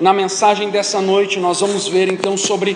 Na mensagem dessa noite, nós vamos ver então sobre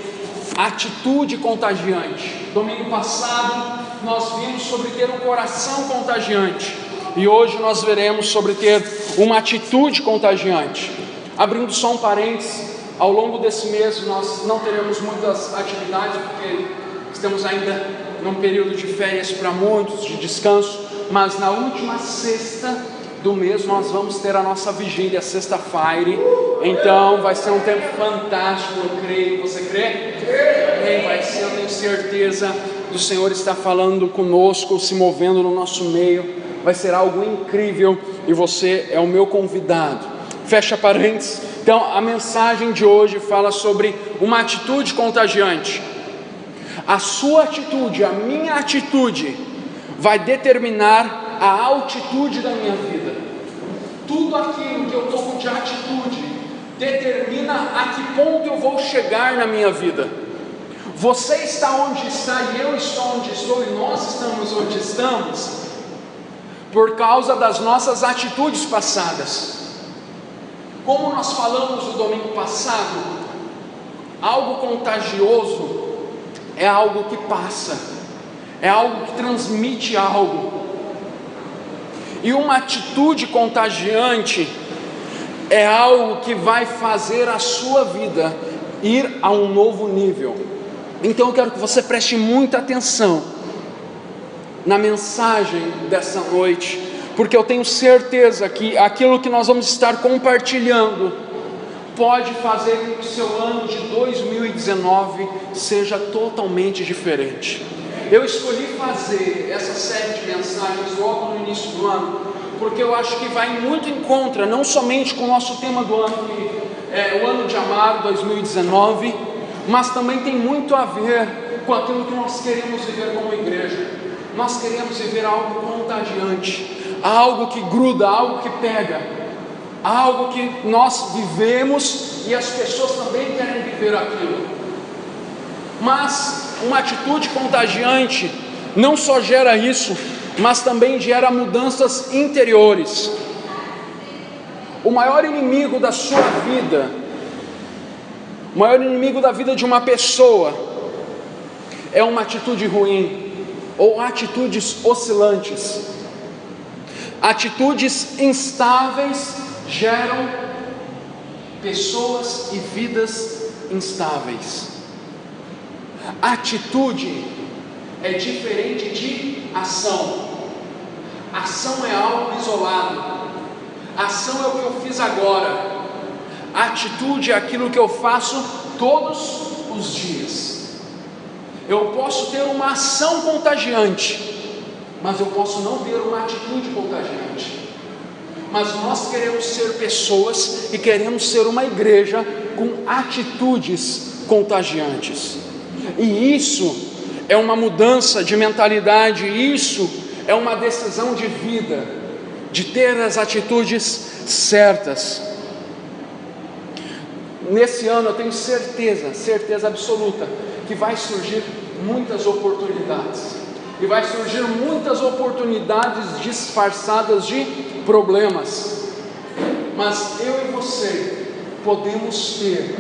atitude contagiante. Domingo passado nós vimos sobre ter um coração contagiante, e hoje nós veremos sobre ter uma atitude contagiante. Abrindo só um parênteses, ao longo desse mês nós não teremos muitas atividades, porque estamos ainda num período de férias para muitos, de descanso, mas na última sexta do mês nós vamos ter a nossa vigília, sexta-feira. Então vai ser um tempo fantástico, eu creio. Você crê? Vai ser, eu tenho certeza do Senhor está falando conosco, se movendo no nosso meio. Vai ser algo incrível e você é o meu convidado. Fecha parênteses. Então a mensagem de hoje fala sobre uma atitude contagiante. A sua atitude, a minha atitude vai determinar a altitude da minha vida. Tudo aquilo que eu tomo de atitude determina a que ponto eu vou chegar na minha vida. Você está onde está e eu estou onde estou, e nós estamos onde estamos por causa das nossas atitudes passadas. Como nós falamos no domingo passado, algo contagioso é algo que passa, é algo que transmite algo. E uma atitude contagiante é algo que vai fazer a sua vida ir a um novo nível. Então eu quero que você preste muita atenção na mensagem dessa noite, porque eu tenho certeza que aquilo que nós vamos estar compartilhando pode fazer com que o seu ano de 2019 seja totalmente diferente. Eu escolhi fazer essa série de mensagens logo no início do ano, porque eu acho que vai muito em contra, não somente com o nosso tema do ano, que é o ano de amar 2019, mas também tem muito a ver com aquilo que nós queremos viver como igreja. Nós queremos viver algo contagiante, algo que gruda, algo que pega, algo que nós vivemos e as pessoas também querem viver aquilo. Mas uma atitude contagiante não só gera isso, mas também gera mudanças interiores. O maior inimigo da sua vida, o maior inimigo da vida de uma pessoa, é uma atitude ruim, ou atitudes oscilantes. Atitudes instáveis geram pessoas e vidas instáveis. Atitude é diferente de ação. Ação é algo isolado. Ação é o que eu fiz agora. Atitude é aquilo que eu faço todos os dias. Eu posso ter uma ação contagiante, mas eu posso não ter uma atitude contagiante. Mas nós queremos ser pessoas e queremos ser uma igreja com atitudes contagiantes. E isso é uma mudança de mentalidade, isso é uma decisão de vida, de ter as atitudes certas. Nesse ano eu tenho certeza absoluta, que vai surgir muitas oportunidades, e vai surgir muitas oportunidades disfarçadas de problemas, mas eu e você podemos ter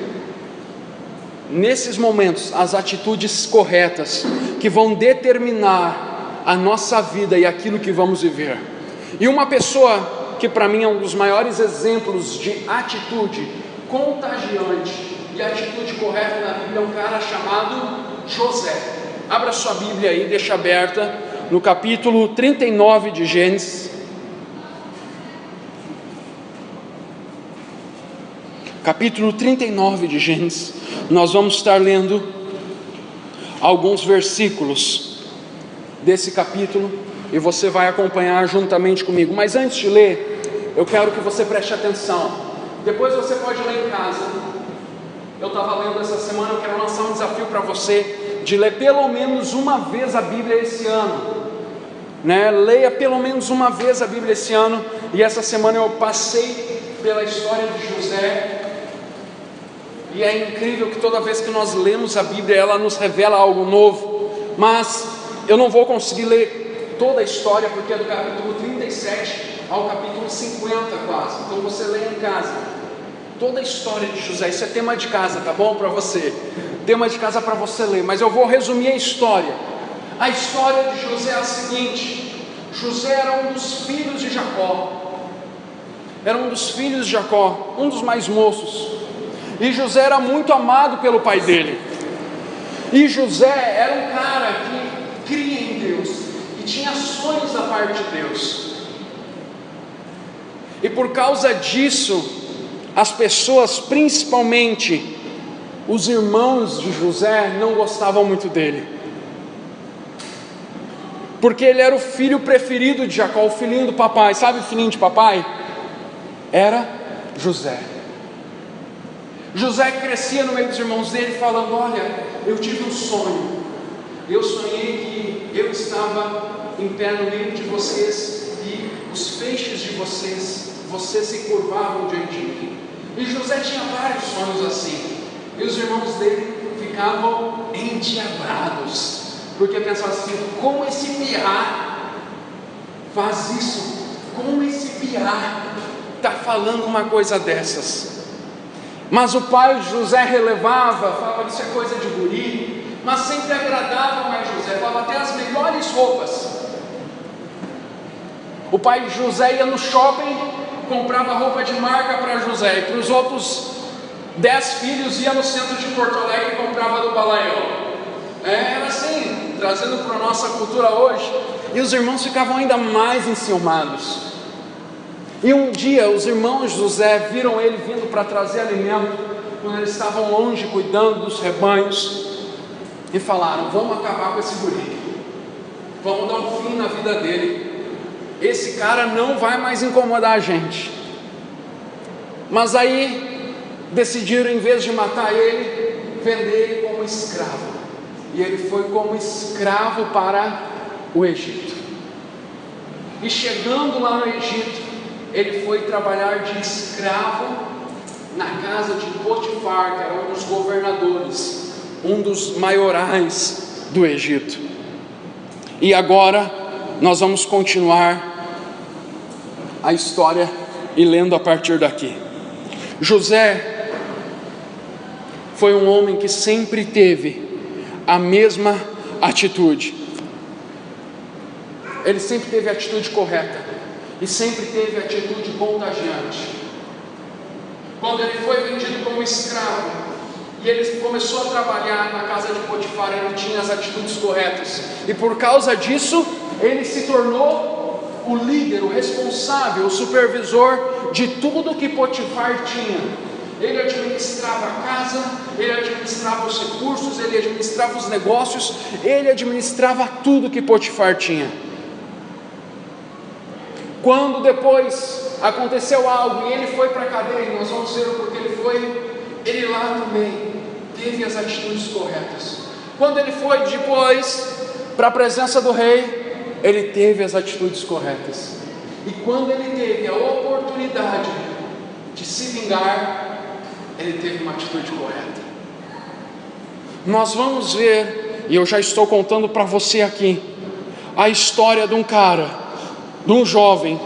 nesses momentos as atitudes corretas, que vão determinar a nossa vida e aquilo que vamos viver. E uma pessoa que para mim é um dos maiores exemplos de atitude contagiante e atitude correta na Bíblia é um cara chamado José. Abra sua Bíblia aí, deixa aberta no capítulo 39 de Gênesis. Capítulo 39 de Gênesis. Nós vamos estar lendo alguns versículos desse capítulo e você vai acompanhar juntamente comigo. Mas antes de ler, eu quero que você preste atenção. Depois você pode ler em casa. Eu estava lendo essa semana, eu quero lançar um desafio para você de ler pelo menos uma vez a Bíblia esse ano. Leia pelo menos uma vez a Bíblia esse ano. E essa semana eu passei pela história de José. E é incrível que toda vez que nós lemos a Bíblia, ela nos revela algo novo. Mas eu não vou conseguir ler toda a história, porque é do capítulo 37 ao capítulo 50 quase. Então você lê em casa toda a história de José. Isso é tema de casa, tá bom? Para você, tema de casa para você ler, mas eu vou resumir a história. A história de José é a seguinte: José era um dos filhos de Jacó, um dos mais moços, e José era muito amado pelo pai dele. E José era um cara que cria em Deus, que tinha sonhos da parte de Deus, e por causa disso, as pessoas, principalmente os irmãos de José, não gostavam muito dele, porque ele era o filho preferido de Jacó, o filhinho do papai. Sabe o filhinho de papai? Era José. José crescia no meio dos irmãos dele falando: olha, eu tive um sonho, eu sonhei que eu estava em pé no meio de vocês, e os feixes de vocês se curvavam diante de mim. E José tinha vários sonhos assim, e os irmãos dele ficavam endiabrados, porque pensavam assim: como esse piá faz isso? Como esse piá está falando uma coisa dessas? Mas o pai de José relevava, falava: isso é coisa de guri, mas sempre agradava mais José, falava até as melhores roupas. O pai de José ia no shopping, comprava roupa de marca para José, e para os outros 10 filhos ia no centro de Porto Alegre e comprava do Balaião. Era assim, trazendo para a nossa cultura hoje. E os irmãos ficavam ainda mais enciumados. E um dia os irmãos de José viram ele vindo para trazer alimento, quando eles estavam longe cuidando dos rebanhos, e falaram: vamos acabar com esse guri, vamos dar um fim na vida dele, esse cara não vai mais incomodar a gente. Mas aí decidiram, em vez de matar ele, vender ele como escravo, e ele foi como escravo para o Egito. E chegando lá no Egito, ele foi trabalhar de escravo na casa de Potifar, que era um dos governadores, um dos maiorais do Egito. E agora nós vamos continuar a história e lendo a partir daqui. José foi um homem que sempre teve a mesma atitude. Ele sempre teve a atitude correta e sempre teve a atitude contagiante. Quando ele foi vendido como escravo e ele começou a trabalhar na casa de Potifar, ele tinha as atitudes corretas, e por causa disso ele se tornou o líder, o responsável, o supervisor de tudo que Potifar tinha. Ele administrava a casa, ele administrava os recursos, ele administrava os negócios, ele administrava tudo que Potifar tinha. Quando depois aconteceu algo e ele foi para a cadeia, nós vamos ver o porquê ele foi, ele lá também teve as atitudes corretas. Quando ele foi depois para a presença do rei, ele teve as atitudes corretas. E quando ele teve a oportunidade de se vingar, ele teve uma atitude correta. Nós vamos ver, e eu já estou contando para você aqui, a história de um cara, de um jovem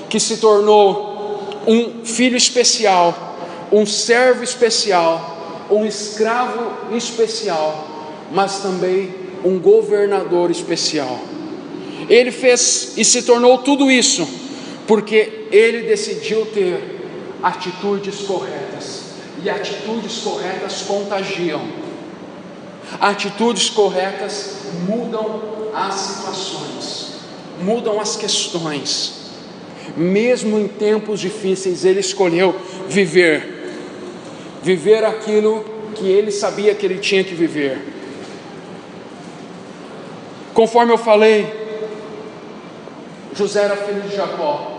que se tornou um filho especial, um servo especial, um escravo especial, mas também um governador especial. Ele fez e se tornou tudo isso porque ele decidiu ter atitudes corretas, e atitudes corretas contagiam. Atitudes corretas mudam as situações, mudam as questões. Mesmo em tempos difíceis, ele escolheu viver aquilo que ele sabia que ele tinha que viver. Conforme eu falei, José era filho de Jacó,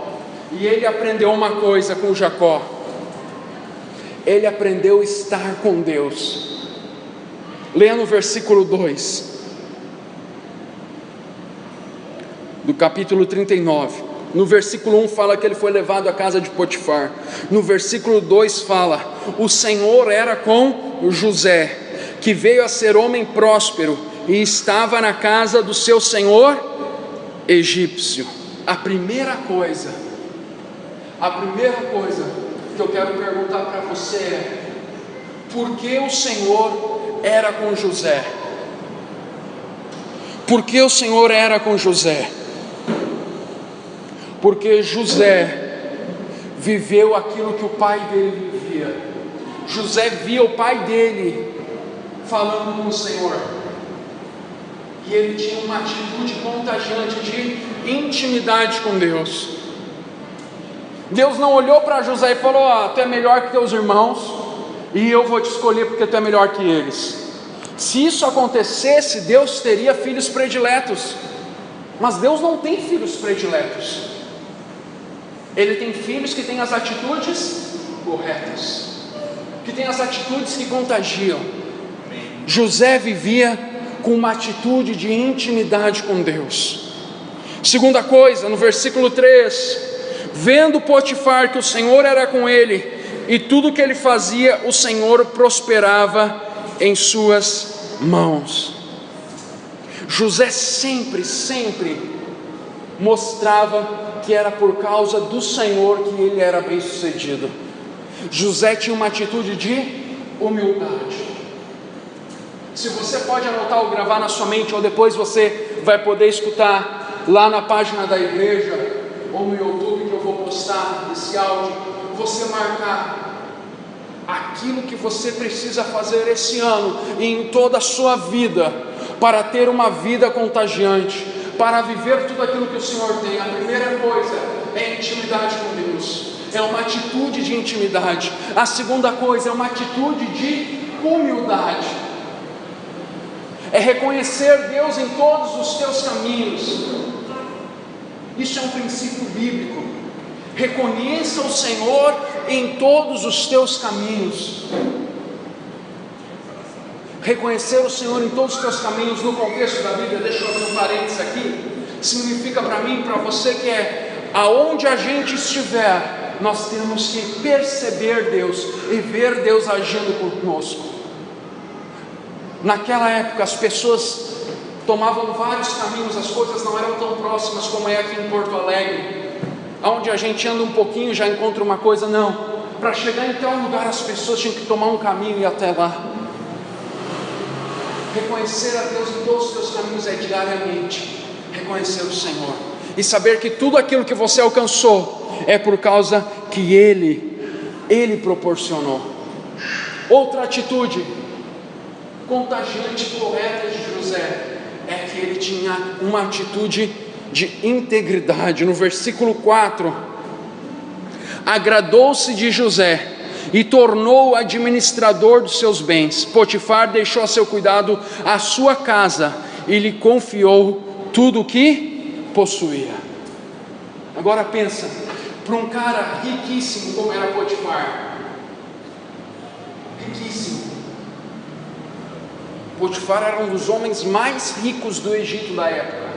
e ele aprendeu uma coisa com Jacó: ele aprendeu a estar com Deus. Leia no versículo 2 do capítulo 39. No versículo 1 fala que ele foi levado à casa de Potifar. No versículo 2 fala: o Senhor era com José, que veio a ser homem próspero e estava na casa do seu senhor egípcio. A primeira coisa A primeira coisa que eu quero perguntar para você é: por que o Senhor era com José? Por que o Senhor era com José? Porque José viveu aquilo que o pai dele vivia. José via o pai dele falando com o Senhor, e ele tinha uma atitude contagiante de intimidade com Deus. Deus não olhou para José e falou: tu é melhor que teus irmãos, e eu vou te escolher porque tu é melhor que eles. Se isso acontecesse, Deus teria filhos prediletos, mas Deus não tem filhos prediletos. Ele tem filhos que têm as atitudes corretas, que têm as atitudes que contagiam. José vivia com uma atitude de intimidade com Deus. Segunda coisa, no versículo 3: vendo Potifar que o Senhor era com ele, e tudo que ele fazia, o Senhor prosperava em suas mãos. José sempre mostrava que era por causa do Senhor que ele era bem sucedido. José tinha uma atitude de humildade. Se você pode anotar ou gravar na sua mente, ou depois você vai poder escutar lá na página da igreja ou no YouTube, que eu vou postar esse áudio, você marcar aquilo que você precisa fazer esse ano e em toda a sua vida, para ter uma vida contagiante, para viver tudo aquilo que o Senhor tem. A primeira coisa é intimidade com Deus, é uma atitude de intimidade. A segunda coisa é uma atitude de humildade, é reconhecer Deus em todos os teus caminhos. Isso é um princípio bíblico. Reconheça o Senhor em todos os teus caminhos. Reconhecer o Senhor em todos os teus caminhos, no contexto da Bíblia, deixa eu abrir um parênteses aqui, significa para mim e para você que aonde a gente estiver, nós temos que perceber Deus e ver Deus agindo conosco. Naquela época as pessoas tomavam vários caminhos, as coisas não eram tão próximas como é aqui em Porto Alegre, onde a gente anda um pouquinho e já encontra uma coisa. Não, para chegar em tal lugar as pessoas tinham que tomar um caminho e ir até lá. Reconhecer a Deus em todos os seus caminhos é diariamente reconhecer o Senhor e saber que tudo aquilo que você alcançou é por causa que Ele proporcionou. Outra atitude contagiante e correta de José é que ele tinha uma atitude de integridade. No versículo 4: agradou-se de José e tornou-o administrador dos seus bens. Potifar deixou a seu cuidado a sua casa e lhe confiou tudo o que possuía. Agora pensa, para um cara riquíssimo como era Potifar, riquíssimo, Potifar era um dos homens mais ricos do Egito da época.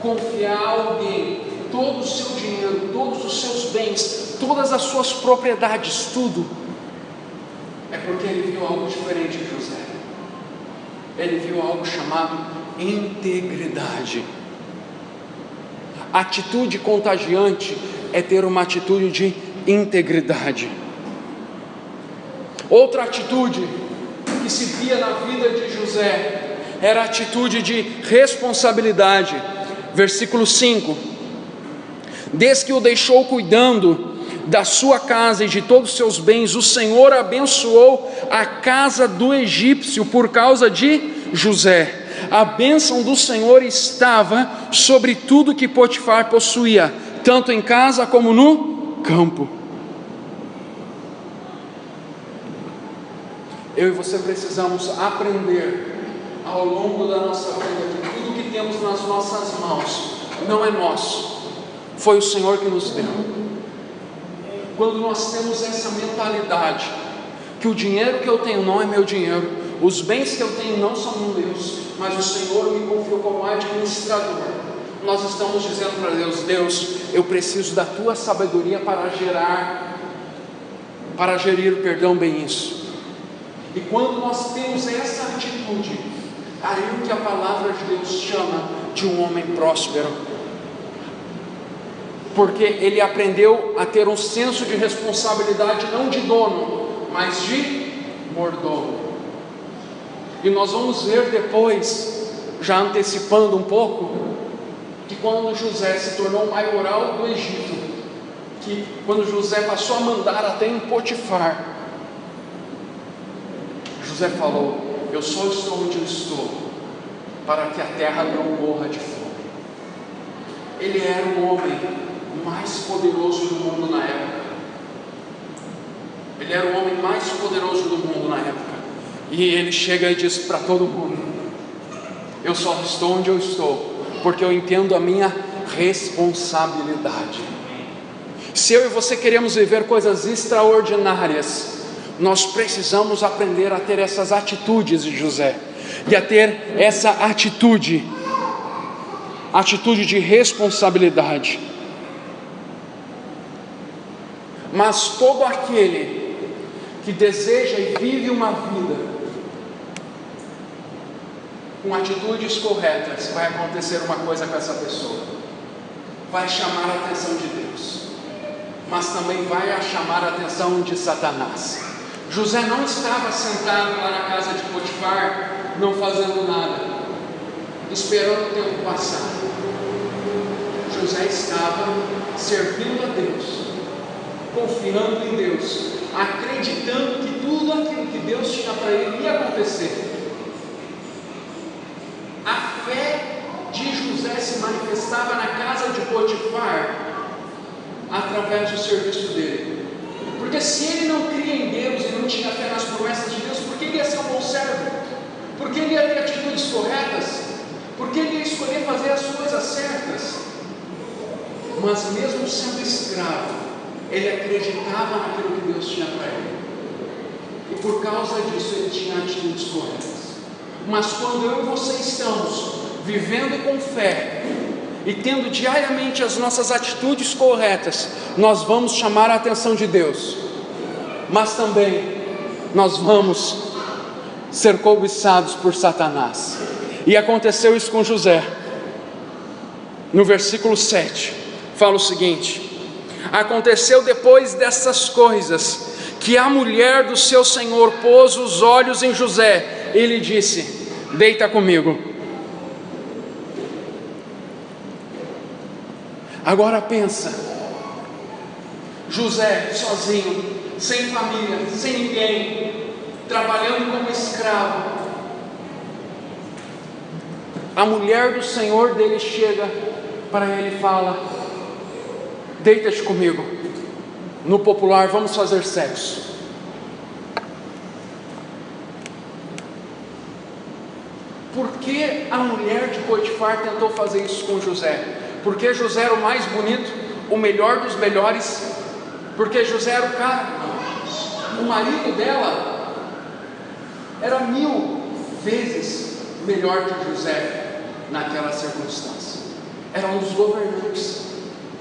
Confiar a alguém todo o seu dinheiro, todos os seus bens, todas as suas propriedades, tudo, é porque ele viu algo diferente de José. Ele viu algo chamado integridade. Atitude contagiante é ter uma atitude de integridade. Outra atitude que se via na vida de José era a atitude de responsabilidade. Versículo 5: desde que o deixou cuidando da sua casa e de todos os seus bens, o Senhor abençoou a casa do egípcio por causa de José. A bênção do Senhor estava sobre tudo que Potifar possuía, tanto em casa como no campo. Eu e você precisamos aprender ao longo da nossa vida que tudo que temos nas nossas mãos não é nosso, foi o Senhor que nos deu. Quando nós temos essa mentalidade, que o dinheiro que eu tenho não é meu dinheiro, os bens que eu tenho não são meus, mas o Senhor me confiou como administrador, nós estamos dizendo para Deus: Deus, eu preciso da tua sabedoria para gerir, bem isso. E quando nós temos essa atitude, aí o que a palavra de Deus chama de um homem próspero. porque ele aprendeu a ter um senso de responsabilidade, não de dono, mas de mordomo. E nós vamos ver depois, já antecipando um pouco, que quando José se tornou maioral do Egito, que quando José passou a mandar até em Potifar, José falou: eu só estou onde eu estou para que a terra não morra de fome. Ele era o homem mais poderoso do mundo na época. Ele era o homem mais poderoso do mundo na época. E ele chega e diz para todo mundo: eu só estou onde eu estou porque eu entendo a minha responsabilidade. Se eu e você queremos viver coisas extraordinárias, nós precisamos aprender a ter essas atitudes de José, e a ter essa atitude de responsabilidade. Mas todo aquele que deseja e vive uma vida com atitudes corretas, vai acontecer uma coisa com essa pessoa: vai chamar a atenção de Deus, mas também vai chamar a atenção de Satanás. José não estava sentado lá na casa de Potifar, não fazendo nada, esperando o tempo passar. José estava servindo a Deus, confiando em Deus, acreditando que tudo aquilo que Deus tinha para ele ia acontecer. A fé de José se manifestava na casa de Potifar através do serviço dele. Porque se ele não cria em Deus e não tinha fé nas promessas de Deus, por que ele ia ser um bom servo? Por que ele ia ter atitudes corretas? Por que ele ia escolher fazer as coisas certas? Mas mesmo sendo escravo, ele acreditava naquilo que Deus tinha para ele, e por causa disso ele tinha atitudes corretas. Mas quando eu e você estamos vivendo com fé e tendo diariamente as nossas atitudes corretas, nós vamos chamar a atenção de Deus, mas também nós vamos ser cobiçados por Satanás. E aconteceu isso com José. No versículo 7 fala o seguinte: aconteceu depois dessas coisas que a mulher do seu senhor pôs os olhos em José e lhe disse: deita comigo. Agora pensa, José sozinho, sem família, sem ninguém, trabalhando como escravo. A mulher do senhor dele chega para ele e fala: deita-te comigo. No popular, vamos fazer sexo. Por que a mulher de Potifar tentou fazer isso com José? Porque José era o mais bonito, o melhor dos melhores? Porque José era o cara? Não. O marido dela era 1000 vezes melhor que José naquela circunstância. Era um dos governantes.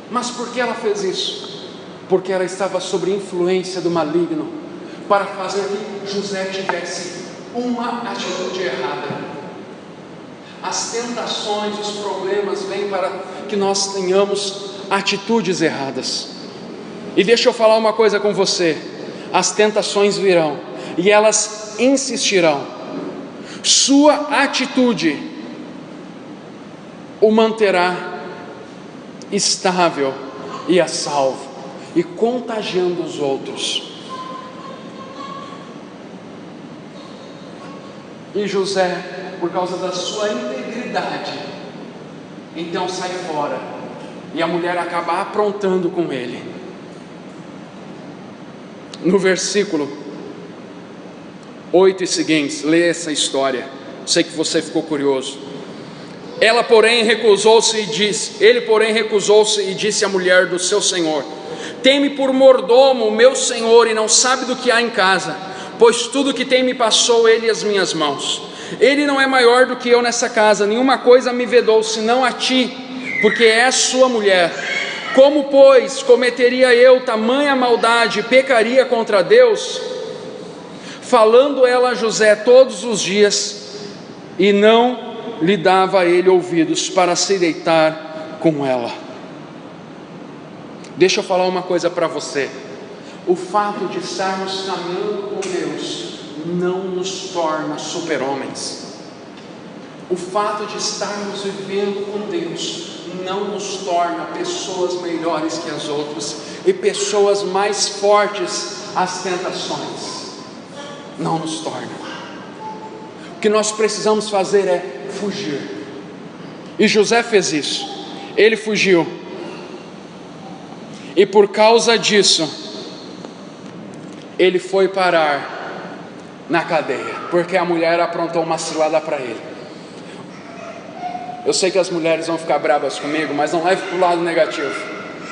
Mas por que ela fez isso? Porque ela estava sob influência do maligno, para fazer que José tivesse uma atitude errada. As tentações, os problemas vêm para que nós tenhamos atitudes erradas. E deixa eu falar uma coisa com você: as tentações virão e elas insistirão. Sua atitude o manterá estável e a salvo, e contagiando os outros. E José, por causa da sua integridade, então sai fora, e a mulher acaba aprontando com ele. No versículo 8 e seguintes, lê essa história, sei que você ficou curioso. Ele, porém, recusou-se e disse à mulher do seu senhor: tem-me por mordomo o meu senhor, e não sabe do que há em casa, pois tudo que tem me passou ele as minhas mãos. Ele não é maior do que eu nessa casa, nenhuma coisa me vedou, senão a ti, porque és sua mulher. Como, pois, cometeria eu tamanha maldade, pecaria contra Deus? Falando ela a José todos os dias, e não não lhe dava a ele ouvidos para se deitar com ela. Deixa eu falar uma coisa para você: o fato de estarmos caminhando com Deus não nos torna super-homens. O fato de estarmos vivendo com Deus não nos torna pessoas melhores que as outras e pessoas mais fortes às tentações. Não nos torna. O que nós precisamos fazer é fugir. E José fez isso. Ele fugiu. E por causa disso, ele foi parar na cadeia, porque a mulher aprontou uma cilada para ele. Eu sei que as mulheres vão ficar bravas comigo, mas não leve para o lado negativo.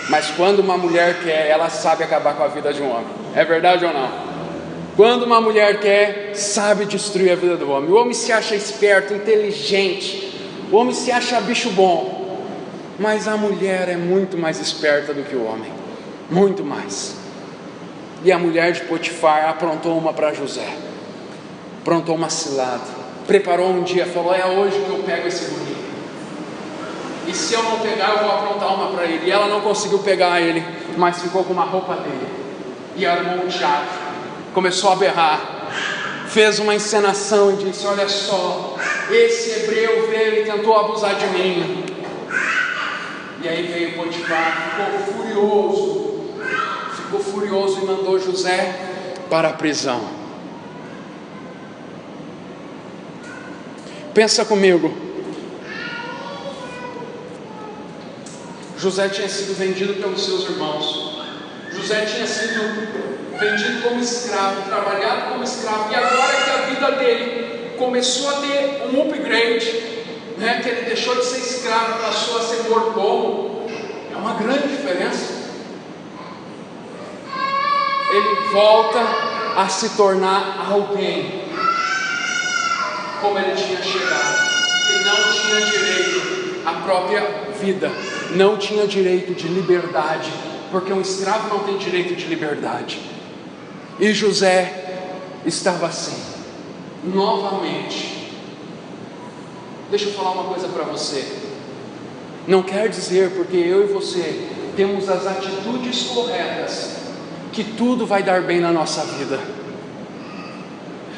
Mas quando uma mulher quer, ela sabe acabar com a vida de um homem. É verdade ou não? Quando uma mulher quer, sabe destruir a vida do homem. O homem se acha esperto, inteligente. O homem se acha bicho bom. Mas a mulher é muito mais esperta do que o homem. Muito mais. E a mulher de Potifar aprontou uma para José. Aprontou uma cilada. Preparou um dia, falou: é hoje que eu pego esse bonito. E se eu não pegar, eu vou aprontar uma para ele. E ela não conseguiu pegar ele, mas ficou com uma roupa dele. E armou um teatro. Começou a berrar. Fez uma encenação e disse: olha só, esse hebreu veio e tentou abusar de mim. E aí veio Potifar, ficou furioso e mandou José para a prisão. Pensa comigo. José tinha sido vendido pelos seus irmãos. José tinha sido vendido como escravo, trabalhado como escravo. E agora que a vida dele começou a ter um upgrade, que ele deixou de ser escravo, passou a ser mordomo, é uma grande diferença. Ele volta a se tornar alguém, como ele tinha chegado. Ele não tinha direito à própria vida, não tinha direito de liberdade, porque um escravo não tem direito de liberdade. E José estava assim, novamente. Deixa eu falar uma coisa para você. Não quer dizer, porque eu e você temos as atitudes corretas, que tudo vai dar bem na nossa vida.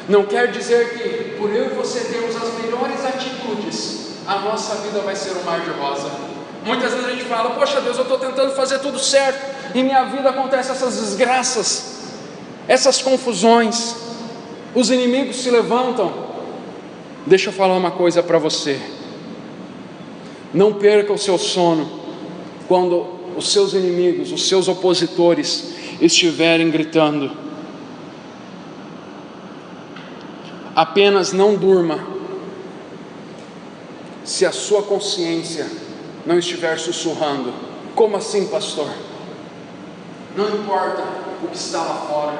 Não quer dizer que por eu e você termos as melhores atitudes, a nossa vida vai ser um mar de rosa. Muitas vezes a gente fala: poxa Deus, eu estou tentando fazer tudo certo, e minha vida acontece essas desgraças, essas confusões, os inimigos se levantam. Deixa eu falar uma coisa para você: não perca o seu sono quando os seus inimigos, os seus opositores estiverem gritando. Apenas não durma se a sua consciência não estiver sussurrando. Como assim, pastor? Não importa o que está lá fora,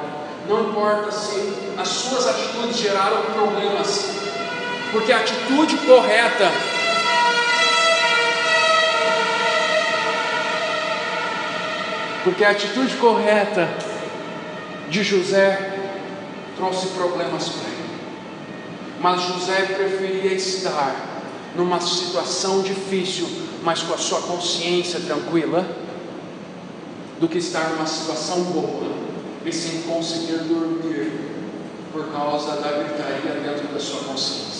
não importa se as suas atitudes geraram problemas, porque a atitude correta de José trouxe problemas para ele. Mas José preferia estar numa situação difícil, mas com a sua consciência tranquila, do que estar numa situação boa e sem conseguir dormir por causa da gritaria dentro da sua consciência.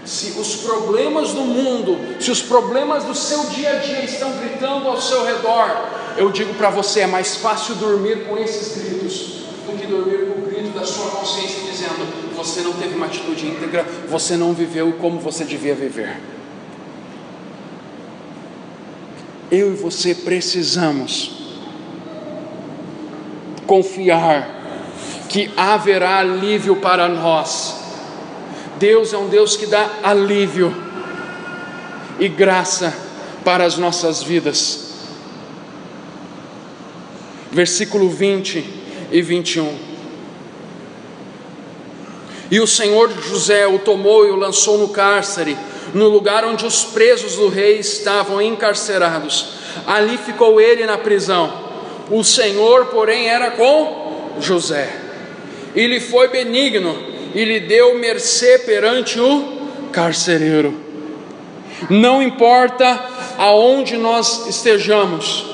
Se os problemas do mundo, se os problemas do seu dia a dia estão gritando ao seu redor, eu digo para você, é mais fácil dormir com esses gritos do que dormir com o grito da sua consciência dizendo: você não teve uma atitude íntegra, você não viveu como você devia viver. Eu e você precisamos confiar que haverá alívio para nós. Deus é um Deus que dá alívio e graça para as nossas vidas. Versículo 20 e 21. E o Senhor José o tomou e o lançou no cárcere, no lugar onde os presos do rei estavam encarcerados. Ali ficou ele na prisão. O Senhor, porém, era com José, e lhe foi benigno, e lhe deu mercê perante o carcereiro. Não importa aonde nós estejamos,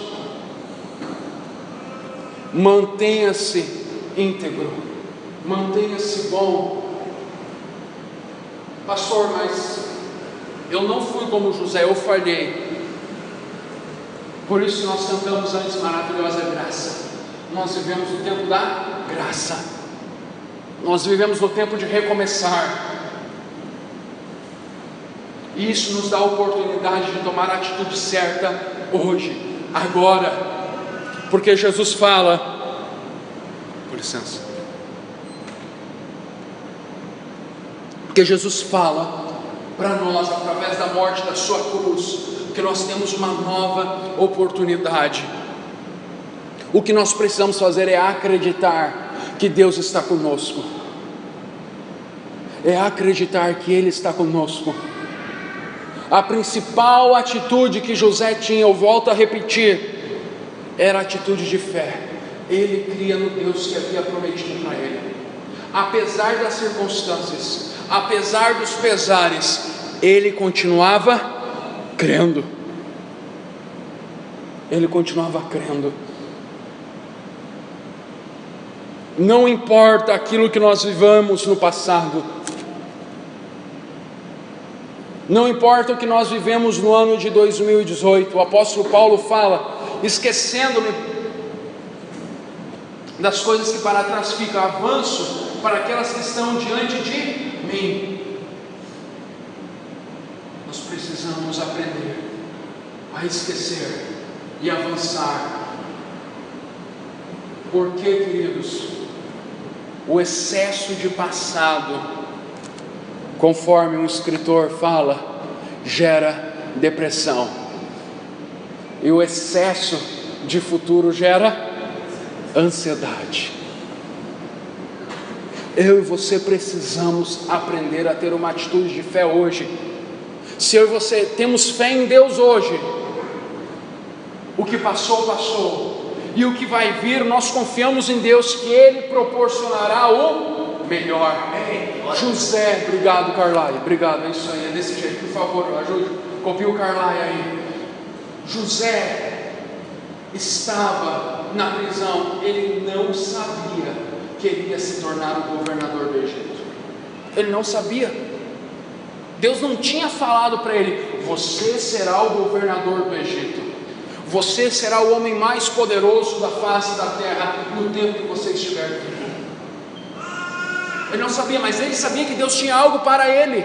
mantenha-se íntegro, mantenha-se bom. Pastor, mas eu não fui como José, eu falhei. Por isso nós cantamos antes maravilhosa graça. Nós vivemos o tempo da graça. Nós vivemos no tempo de recomeçar. E isso nos dá a oportunidade de tomar a atitude certa hoje, agora. Porque Jesus fala, por licença. Porque Jesus fala para nós, através da morte da sua cruz, que nós temos uma nova oportunidade. O que nós precisamos fazer é acreditar que Deus está conosco, é acreditar que Ele está conosco. A principal atitude que José tinha, eu volto a repetir, era a atitude de fé. Ele cria no Deus que havia prometido para ele, apesar das circunstâncias, apesar dos pesares, ele continuava crendo. Ele continuava crendo. Não importa aquilo que nós vivamos no passado, não importa o que nós vivemos no ano de 2018, o apóstolo Paulo fala, esquecendo-me das coisas que para trás ficam, avanço para aquelas que estão diante de mim. Nós precisamos aprender a esquecer e avançar. Porque, queridos, o excesso de passado, conforme um escritor fala, gera depressão, e o excesso de futuro gera ansiedade. Eu e você precisamos aprender a ter uma atitude de fé hoje. Se eu e você temos fé em Deus hoje, o que passou, passou, e o que vai vir, nós confiamos em Deus que Ele proporcionará o melhor. José, obrigado Carlai, obrigado, é isso aí, é desse jeito, por favor, ajude, copie o Carlai aí. José estava na prisão, ele não sabia que ele ia se tornar o governador do Egito, ele não sabia. Deus não tinha falado para ele, você será o governador do Egito, você será o homem mais poderoso da face da terra no tempo que você estiver vivo. Ele não sabia, mas ele sabia que Deus tinha algo para ele.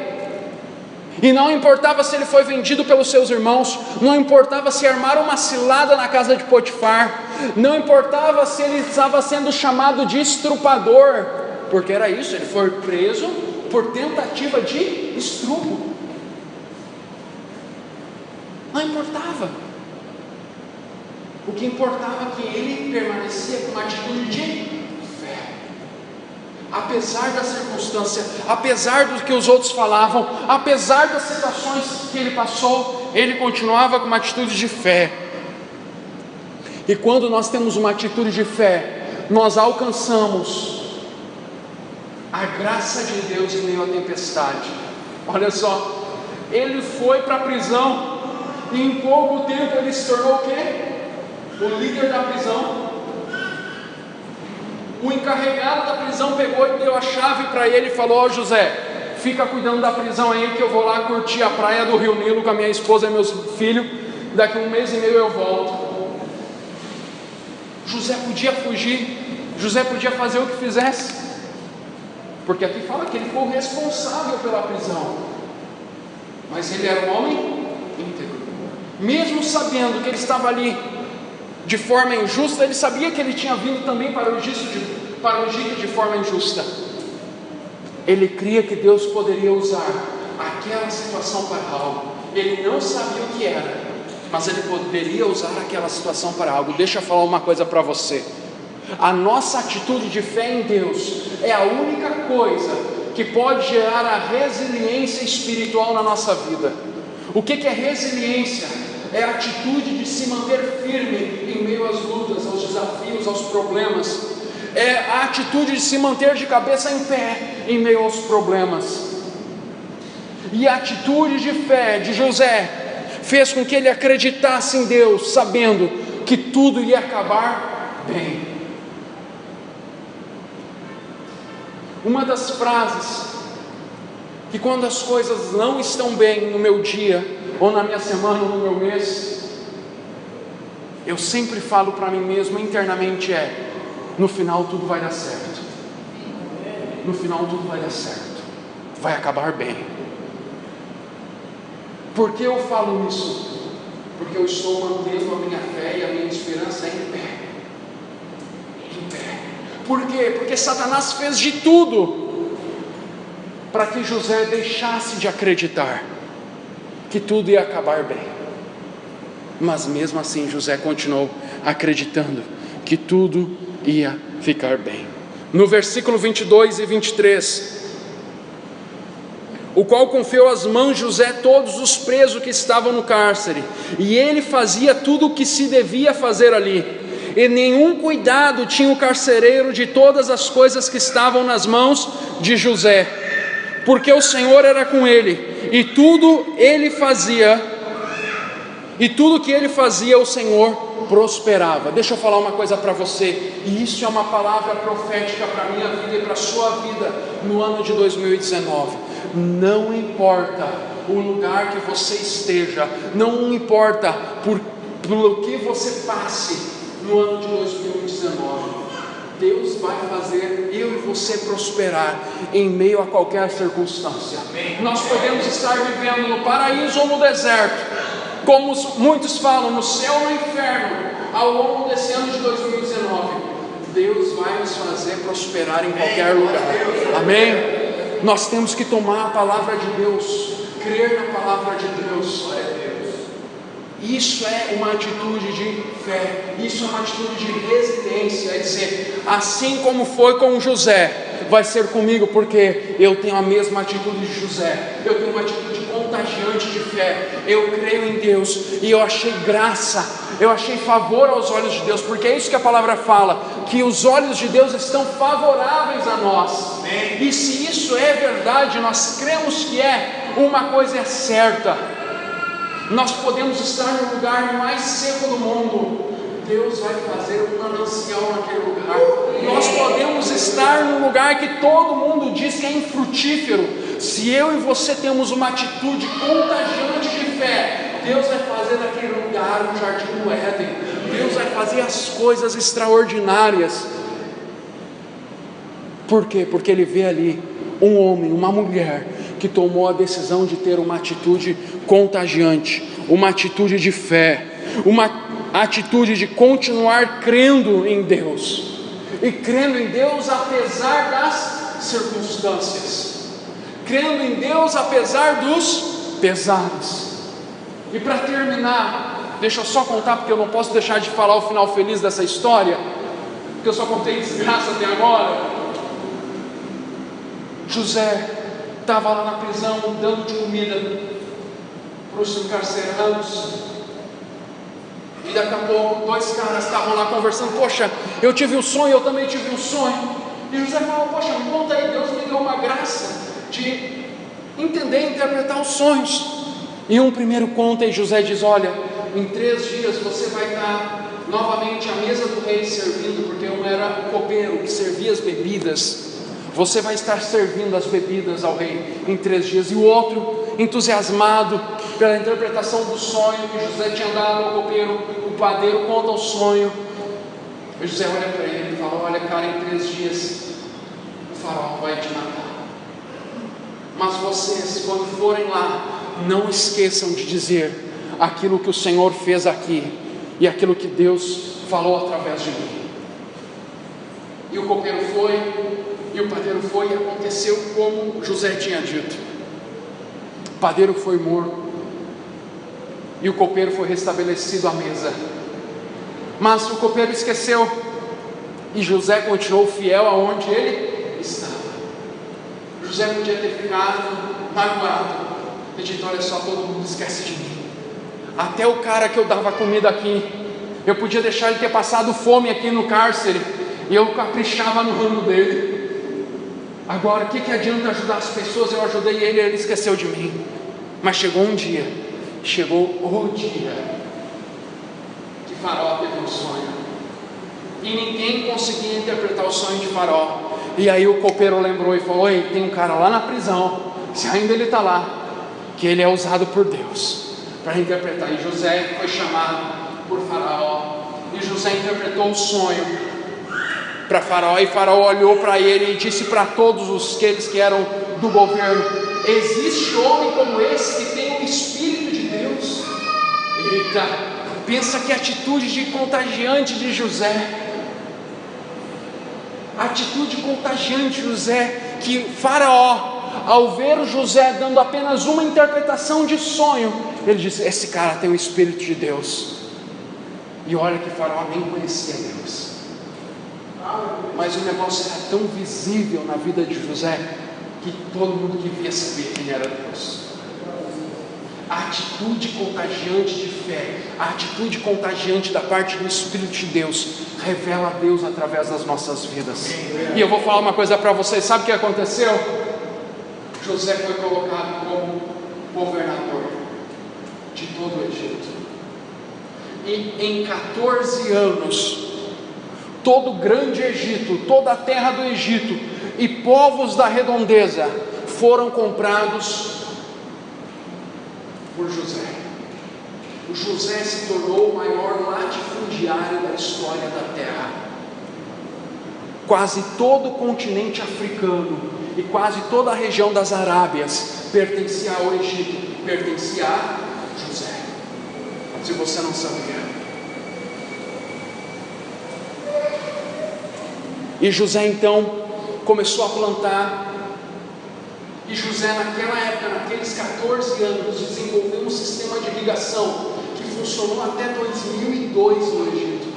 E não importava se ele foi vendido pelos seus irmãos, não importava se armaram uma cilada na casa de Potifar, não importava se ele estava sendo chamado de estrupador, porque era isso, ele foi preso por tentativa de estupro. Não importava. O que importava é que ele permanecia com uma atitude de fé, apesar da circunstância, apesar do que os outros falavam, apesar das situações que ele passou, ele continuava com uma atitude de fé. E quando nós temos uma atitude de fé, nós alcançamos a graça de Deus em meio à tempestade. Olha só, ele foi para a prisão, e em pouco tempo ele se tornou o quê? O líder da prisão. O encarregado da prisão pegou e deu a chave para ele e falou, José, fica cuidando da prisão aí que eu vou lá curtir a praia do Rio Nilo com a minha esposa e meus filhos, daqui a 1 mês e meio eu volto. José podia fugir, José podia fazer o que fizesse, porque aqui fala que ele foi o responsável pela prisão, mas ele era um homem íntegro, mesmo sabendo que ele estava ali de forma injusta, ele sabia que ele tinha vindo também para o Egito de forma injusta. Ele cria que Deus poderia usar aquela situação para algo. Ele não sabia o que era, mas ele poderia usar aquela situação para algo. Deixa eu falar uma coisa para você. A nossa atitude de fé em Deus é a única coisa que pode gerar a resiliência espiritual na nossa vida. O que é resiliência? É a atitude de se manter firme em meio às lutas, aos desafios, aos problemas. É a atitude de se manter de cabeça em pé em meio aos problemas. E a atitude de fé de José fez com que ele acreditasse em Deus, sabendo que tudo ia acabar bem. Uma das frases que, quando as coisas não estão bem no meu dia, ou na minha semana, ou no meu mês, eu sempre falo para mim mesmo internamente no final tudo vai dar certo. No final tudo vai dar certo. Vai acabar bem. Por que eu falo isso? Porque eu estou mantendo a minha fé e a minha esperança em pé. Em pé. Por quê? Porque Satanás fez de tudo para que José deixasse de acreditar que tudo ia acabar bem. Mas mesmo assim José continuou acreditando que tudo ia ficar bem. No versículo 22 e 23, o qual confiou às mãos de José todos os presos que estavam no cárcere, e ele fazia tudo o que se devia fazer ali, e nenhum cuidado tinha o carcereiro de todas as coisas que estavam nas mãos de José, porque o Senhor era com ele, e tudo que ele fazia o Senhor prosperava. Deixa eu falar uma coisa para você, e isso é uma palavra profética para a minha vida e para a sua vida no ano de 2019. Não importa o lugar que você esteja, não importa pelo que você passe no ano de 2019, Deus vai fazer eu e você prosperar em meio a qualquer circunstância. Nós podemos estar vivendo no paraíso ou no deserto, como muitos falam, no céu ou no inferno, ao longo desse ano de 2019, Deus vai nos fazer prosperar em qualquer lugar. Amém? Nós temos que tomar a palavra de Deus, crer na palavra de Deus. Isso é uma atitude de fé, isso é uma atitude de resiliência, é dizer, assim como foi com José, vai ser comigo, porque eu tenho a mesma atitude de José, eu tenho uma atitude contagiante de fé, eu creio em Deus, e eu achei graça, eu achei favor aos olhos de Deus, porque é isso que a palavra fala, que os olhos de Deus estão favoráveis a nós. Amém. E se isso é verdade, nós cremos que uma coisa é certa, nós podemos estar no lugar mais seco do mundo, Deus vai fazer um manancial naquele lugar. Nós podemos estar num lugar que todo mundo diz que é infrutífero. Se eu e você temos uma atitude contagiante de fé, Deus vai fazer daquele lugar um jardim do Éden. Deus vai fazer as coisas extraordinárias. Por quê? Porque Ele vê ali um homem, uma mulher que tomou a decisão de ter uma atitude contagiante, uma atitude de fé, uma atitude de continuar crendo em Deus, e crendo em Deus apesar das circunstâncias, crendo em Deus apesar dos pesares. E para terminar, deixa eu só contar, porque eu não posso deixar de falar o final feliz dessa história, porque eu só contei desgraça até agora. José estava lá na prisão dando de comida para os encarcerados, e daqui a pouco 2 caras estavam lá conversando. Poxa, eu tive um sonho, eu também tive um sonho. E José falou: poxa, me conta aí, Deus me deu uma graça de entender e interpretar os sonhos. E um primeiro conta, e José diz: olha, em 3 dias você vai estar novamente à mesa do rei servindo, porque um era o copeiro que servia as bebidas. Você vai estar servindo as bebidas ao rei em 3 dias. E o outro, entusiasmado pela interpretação do sonho que José tinha dado ao copeiro, o padeiro conta o sonho. E José olha para ele e fala: olha, cara, em 3 dias o faraó vai te matar. Mas vocês, quando forem lá, não esqueçam de dizer aquilo que o Senhor fez aqui e aquilo que Deus falou através de mim. E o copeiro foi, e o padeiro foi, e aconteceu como José tinha dito. O padeiro foi morto, e o copeiro foi restabelecido à mesa. Mas o copeiro esqueceu, e José continuou fiel aonde ele estava. José podia ter ficado magoado e dito: olha só, todo mundo esquece de mim, até o cara que eu dava comida aqui, eu podia deixar ele ter passado fome aqui no cárcere, e eu caprichava no ramo dele. Agora, o que adianta ajudar as pessoas? Eu ajudei ele, ele esqueceu de mim. Mas chegou um dia chegou o dia que Faraó teve um sonho, e ninguém conseguia interpretar o sonho de Faraó. E aí o copeiro lembrou e falou: ei, tem um cara lá na prisão, se ainda ele está lá, que ele é usado por Deus para interpretar. E José foi chamado por Faraó, e José interpretou o sonho para Faraó, e Faraó olhou para ele e disse para todos aqueles que eram do governo: existe homem como esse que tem o Espírito de Deus? Eita, pensa que atitude de contagiante de José, atitude contagiante de José, que Faraó, ao ver o José dando apenas uma interpretação de sonho, ele disse: esse cara tem o Espírito de Deus. E olha que Faraó nem conhecia Deus, mas o negócio era tão visível na vida de José que todo mundo devia saber quem era Deus. A atitude contagiante de fé, a atitude contagiante da parte do Espírito de Deus, revela a Deus através das nossas vidas. E eu vou falar uma coisa para vocês: sabe o que aconteceu? José foi colocado como governador de todo o Egito, e em 14 anos, todo o grande Egito, toda a terra do Egito e povos da redondeza foram comprados por José. O José se tornou o maior latifundiário da história da terra. Quase todo o continente africano e quase toda a região das Arábias pertencia ao Egito, pertencia a José. Se você não sabia. E José então começou a plantar. E José, naquela época, naqueles 14 anos, desenvolveu um sistema de irrigação que funcionou até 2002 no Egito.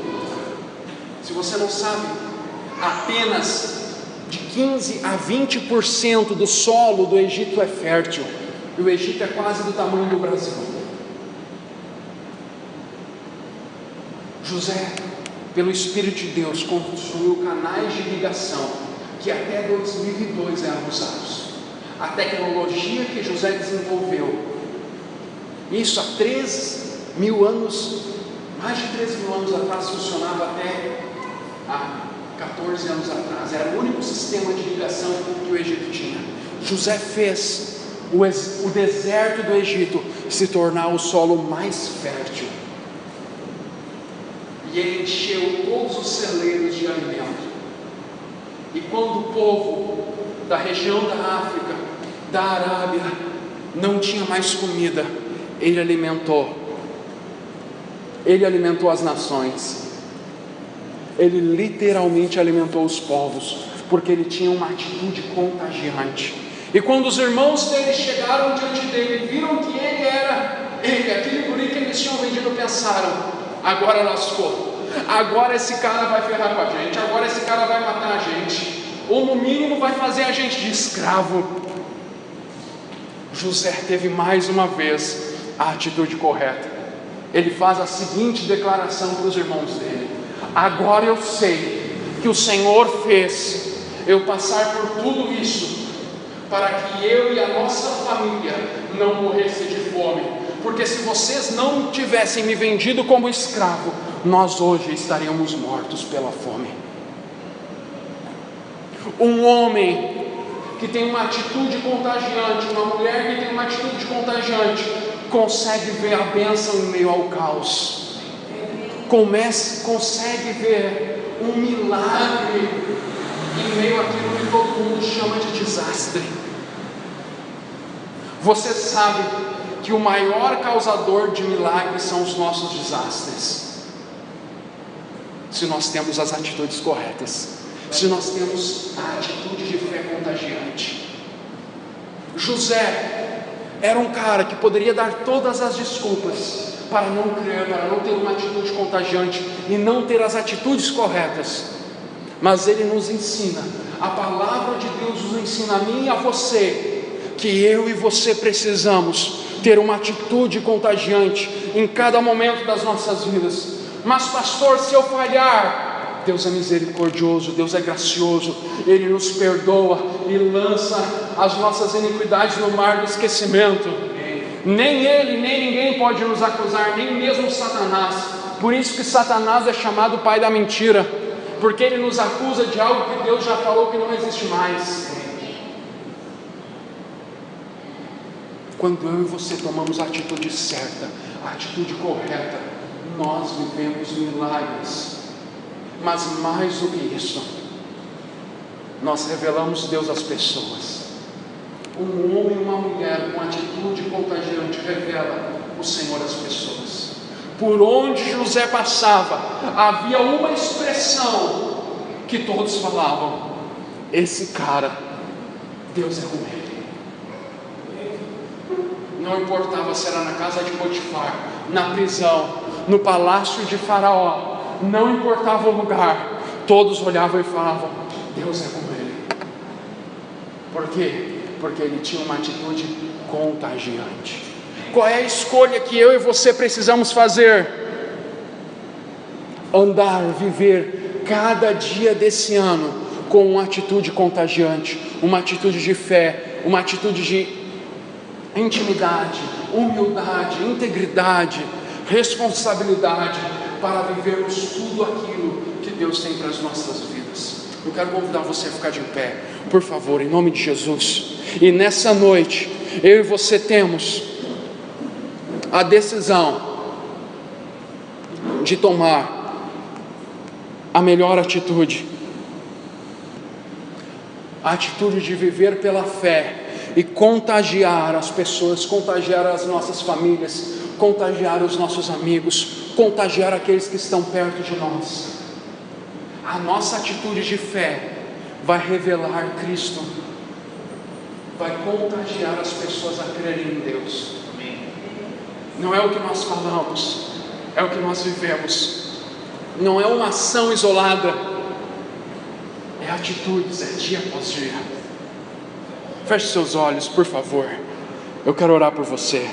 Se você não sabe, apenas de 15 a 20% do solo do Egito é fértil, e o Egito é quase do tamanho do Brasil. José, pelo Espírito de Deus, construiu canais de irrigação que até 2002 eram usados. A tecnologia que José desenvolveu, isso há 3.000 anos, mais de 3.000 anos atrás, funcionava até há 14 anos atrás. Era o único sistema de irrigação que o Egito tinha. José fez o deserto do Egito se tornar o solo mais fértil, e ele encheu todos os celeiros de alimento. E quando o povo da região da África, da Arábia, não tinha mais comida, ele alimentou as nações, ele literalmente alimentou os povos, porque ele tinha uma atitude contagiante. E quando os irmãos dele chegaram diante dele, viram que ele era aquele guri que eles tinham vendido, pensaram: agora lascou, agora esse cara vai ferrar com a gente, agora esse cara vai matar a gente, ou no mínimo vai fazer a gente de escravo. José teve mais uma vez a atitude correta. Ele faz a seguinte declaração para os irmãos dele: agora eu sei que o Senhor fez eu passar por tudo isso para que eu e a nossa família não morressem de fome, porque se vocês não tivessem me vendido como escravo, nós hoje estaríamos mortos pela fome. Um homem que tem uma atitude contagiante, uma mulher que tem uma atitude contagiante, consegue ver a bênção em meio ao caos, consegue ver um milagre em meio àquilo que todo mundo chama de desastre. Você sabe que o maior causador de milagres são os nossos desastres, se nós temos as atitudes corretas, se nós temos a atitude de fé contagiante. José era um cara que poderia dar todas as desculpas para não crer, para não ter uma atitude contagiante e não ter as atitudes corretas, mas ele nos ensina, a palavra de Deus nos ensina, a mim e a você, que eu e você precisamos ter uma atitude contagiante em cada momento das nossas vidas. Mas pastor, se eu falhar, Deus é misericordioso, Deus é gracioso, Ele nos perdoa e lança as nossas iniquidades no mar do esquecimento. Nem ele, nem ninguém pode nos acusar, nem mesmo Satanás. Por isso que Satanás é chamado pai da mentira, porque ele nos acusa de algo que Deus já falou que não existe mais. Quando eu e você tomamos a atitude certa, a atitude correta, nós vivemos milagres. Mas mais do que isso, nós revelamos Deus às pessoas. Um homem e uma mulher com atitude contagiante revela o Senhor às pessoas. Por onde José passava, havia uma expressão que todos falavam: esse cara, Deus é com ele. Não importava se era na casa de Potifar, na prisão, no palácio de Faraó, não importava o lugar, todos olhavam e falavam: Deus é com ele. Por quê? Porque ele tinha uma atitude contagiante. Qual é a escolha que eu e você precisamos fazer? Andar, viver cada dia desse ano com uma atitude contagiante, uma atitude de fé, uma atitude de intimidade, humildade, integridade, responsabilidade, para vivermos tudo aquilo que Deus tem para as nossas vidas. Eu quero convidar você a ficar de pé, por favor, em nome de Jesus. E nessa noite, eu e você temos a decisão de tomar a melhor atitude, a atitude de viver pela fé e contagiar as pessoas, contagiar as nossas famílias, contagiar os nossos amigos, contagiar aqueles que estão perto de nós. A nossa atitude de fé vai revelar Cristo, vai contagiar as pessoas a crerem em Deus. Não é o que nós falamos, é o que nós vivemos. Não é uma ação isolada, é atitudes, é dia após dia. Feche seus olhos, por favor. Eu quero orar por você.